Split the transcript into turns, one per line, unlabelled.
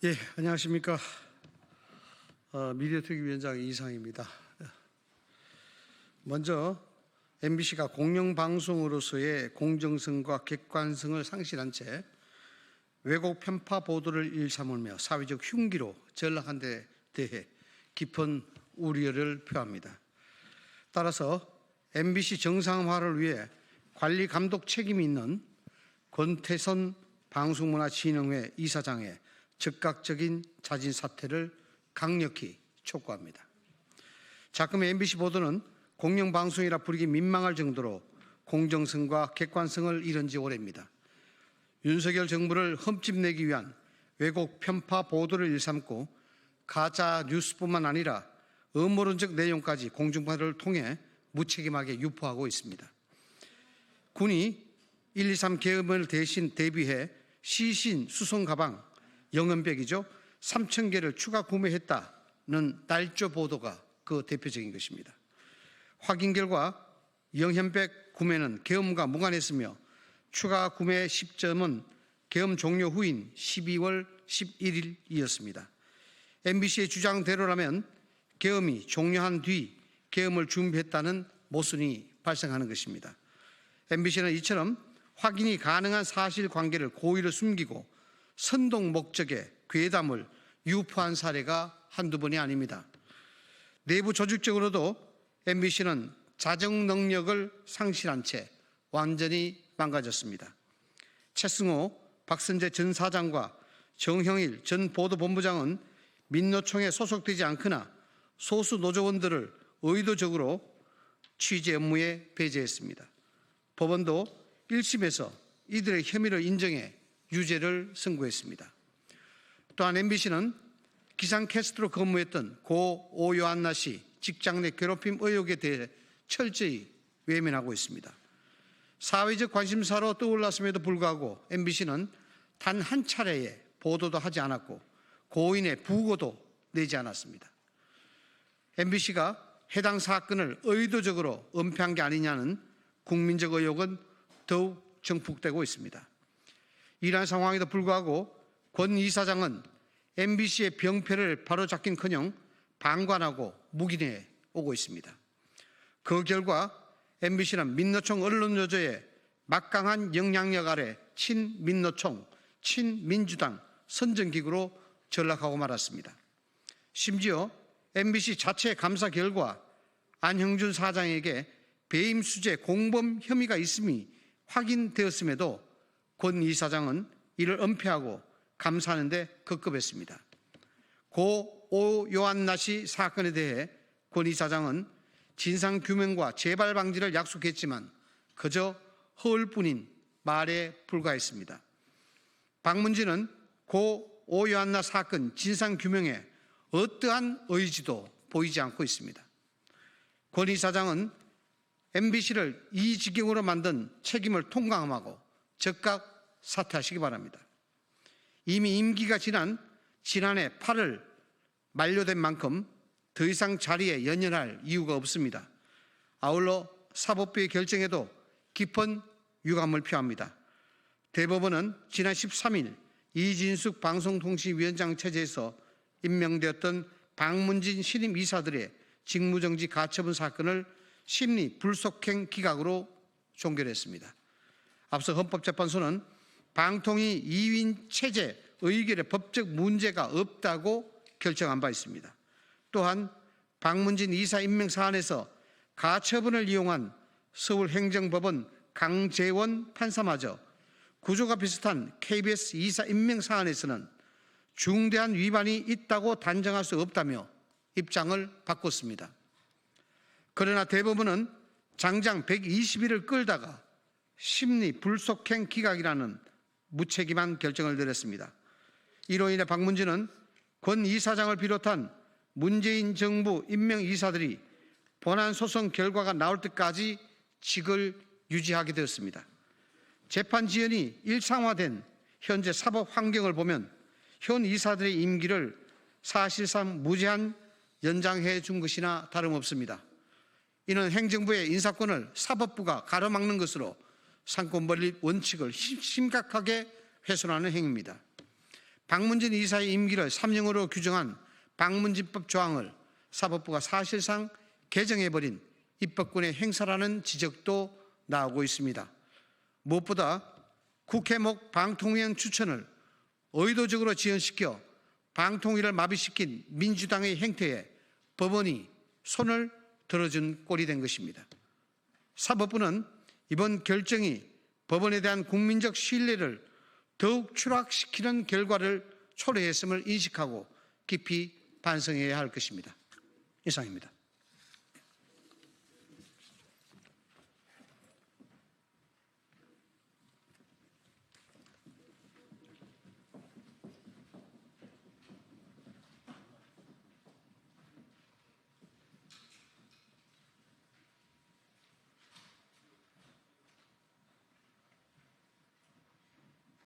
예, 안녕하십니까. 미디어특위위원장 이상입니다. 먼저 MBC가 공영방송으로서의 공정성과 객관성을 상실한 채 왜곡 편파 보도를 일삼으며 사회적 흉기로 전락한 데 대해 깊은 우려를 표합니다. 따라서 MBC 정상화를 위해 관리 감독 책임이 있는 권태선 방송문화진흥회 이사장의 즉각적인 자진 사퇴를 강력히 촉구합니다. 자금의 MBC 보도는 공영방송이라 부르기 민망할 정도로 공정성과 객관성을 잃은 지 오래입니다. 윤석열 정부를 흠집내기 위한 왜곡 편파 보도를 일삼고 가짜 뉴스뿐만 아니라 음모론적 내용까지 공중파를 통해 무책임하게 유포하고 있습니다. 군이 123 계엄을 대비해 시신 수송 가방 영연백이죠. 3,000개를 추가 구매했다는 날조 보도가 그 대표적인 것입니다. 확인 결과 영연백 구매는 계엄과 무관했으며 추가 구매 시점은 계엄 종료 후인 12월 11일이었습니다. MBC의 주장대로라면 계엄이 종료한 뒤 계엄을 준비했다는 모순이 발생하는 것입니다. MBC는 이처럼 확인이 가능한 사실관계를 고의로 숨기고 선동 목적의 괴담을 유포한 사례가 한두 번이 아닙니다. 내부 조직적으로도 MBC는 자정 능력을 상실한 채 완전히 망가졌습니다. 최승호, 박선재 전 사장과 정형일 전 보도본부장은 민노총에 소속되지 않거나 소수 노조원들을 의도적으로 취재 업무에 배제했습니다. 법원도 1심에서 이들의 혐의를 인정해 유죄를 선고했습니다. 또한 MBC는 기상캐스터로 근무했던 고 오요한나 씨 직장 내 괴롭힘 의혹에 대해 철저히 외면하고 있습니다. 사회적 관심사로 떠올랐음에도 불구하고 MBC는 단 한 차례의 보도도 하지 않았고 고인의 부고도 내지 않았습니다. MBC가 해당 사건을 의도적으로 은폐한 게 아니냐는 국민적 의혹은 더욱 증폭되고 있습니다. 이러한 상황에도 불구하고 권 이사장은 MBC의 병폐를 바로잡긴커녕 방관하고 묵인해 오고 있습니다. 그 결과 MBC는 민노총 언론노조의 막강한 영향력 아래 친민노총, 친민주당 선전기구로 전락하고 말았습니다. 심지어 MBC 자체 감사 결과 안형준 사장에게 배임 수재 공범 혐의가 있음이 확인되었음에도 권 이사장은 이를 은폐하고 감사하는 데 급급했습니다. 고 오요한나 씨 사건에 대해 권 이사장은 진상규명과 재발 방지를 약속했지만 그저 허울뿐인 말에 불과했습니다. 방문진은 고 오요한나 사건 진상규명에 어떠한 의지도 보이지 않고 있습니다. 권 이사장은 MBC를 이 지경으로 만든 책임을 통감하고 즉각 사퇴하시기 바랍니다. 이미 임기가 지난 지난해 8월 만료된 만큼 더 이상 자리에 연연할 이유가 없습니다. 아울러 사법부의 결정에도 깊은 유감을 표합니다. 대법원은 지난 13일 이진숙 방송통신위원장 체제에서 임명되었던 박문진 신임 이사들의 직무정지 가처분 사건을 심리 불속행 기각으로 종결했습니다. 앞서 헌법재판소는 방통위 2인 체제 의결에 법적 문제가 없다고 결정한 바 있습니다. 또한 박문진 이사 임명 사안에서 가처분을 이용한 서울행정법원 강재원 판사마저 구조가 비슷한 KBS 이사 임명 사안에서는 중대한 위반이 있다고 단정할 수 없다며 입장을 바꿨습니다. 그러나 대법원은 장장 120일을 끌다가 심리 불속행 기각이라는 무책임한 결정을 내렸습니다. 이로 인해 박문진은 권 이사장을 비롯한 문재인 정부 임명 이사들이 본안 소송 결과가 나올 때까지 직을 유지하게 되었습니다. 재판 지연이 일상화된 현재 사법 환경을 보면 현 이사들의 임기를 사실상 무제한 연장해 준 것이나 다름없습니다. 이는 행정부의 인사권을 사법부가 가로막는 것으로 상권분립 원칙을 심각하게 훼손하는 행위입니다. 박문진 이사의 임기를 3년으로 규정한 박문진법 조항을 사법부가 사실상 개정해버린 입법권의 행사라는 지적도 나오고 있습니다. 무엇보다 국회목 방통위원 추천을 의도적으로 지연시켜 방통위를 마비시킨 민주당의 행태에 법원이 손을 들어준 꼴이 된 것입니다. 사법부는 이번 결정이 법원에 대한 국민적 신뢰를 더욱 추락시키는 결과를 초래했음을 인식하고 깊이 반성해야 할 것입니다. 이상입니다.